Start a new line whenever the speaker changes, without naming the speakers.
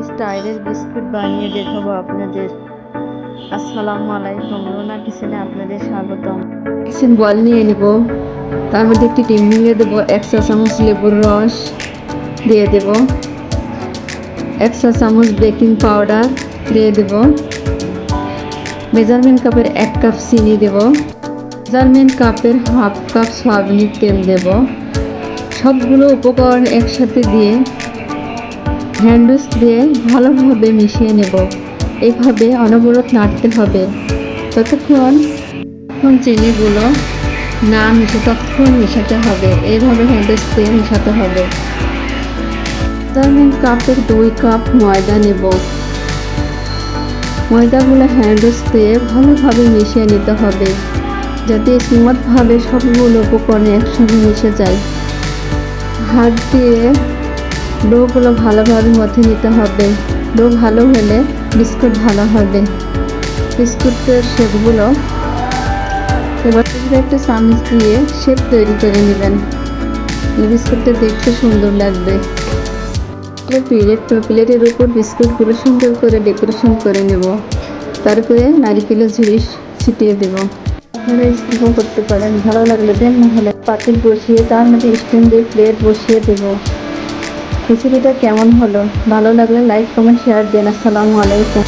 স্টাইলের বিস্কুট বানিয়ে দেখাবো আপনাদের। আসসালামু আলাইকুম, রুনা কিচেনে আপনাদের স্বাগতম। কিচেন বল নিয়ে নিব, তার মধ্যে একটি ডিম ভেঙে দেবো, 1 চা চামচ লেবুর রস দিয়ে দেব, 1 চা চামচ বেকিং পাউডার দিয়ে দেব, মেজারমেন্ট কাপের 1 কাপ চিনি দেব, মেজারমেন্ট কাপের হাফ কাপ সয়াবিনের তেল দেব। সবগুলো উপকরণ একসাথে দিয়ে হ্যান্ড উইস্ক দিয়ে ভালোভাবে মিশিয়ে নেব। এইভাবে অনবরত নাড়তে হবে ততক্ষণ চিনিগুলো না মিশে ততক্ষণ মেশাতে হবে। এইভাবে হ্যান্ড উইস্ক দিয়ে মেশাতে হবে। মেজারমেন্ট কাপের 2 কাপ ময়দা নেব। ময়দাগুলো হ্যান্ড উইস্ক দিয়ে ভালোভাবে মিশিয়ে নিতে হবে যাতে স্মুথভাবে সবগুলো উপকরণ একসঙ্গে মিশে যায়। হাত দিয়ে ডোগুলো ভালোভাবে মথে নিতে হবে। ডো ভালো হলে বিস্কুট ভালো হবে। বিস্কুটের শেপগুলো এবার একটা চামচ দিয়ে শেপ তৈরি করে নেবেন। বিস্কুটটা দেখতে সুন্দর লাগবে। প্লেটের উপর বিস্কুটগুলো সুন্দর করে ডেকোরেশন করে নেব। তারপরে নারিকেলের ঝুড়ি ছিটিয়ে দেব। আপনারা স্কিপও করতে পারেন, ভালো লাগলে দেন, না হলে পাতিল বসিয়ে তার মধ্যে স্ট্যান্ড দিয়ে প্লেট বসিয়ে দেব। রেসিপিটা কেমন হলো? ভালো লাগলে লাইক কমেন্ট শেয়ার দেন। আসসালামু আলাইকুম।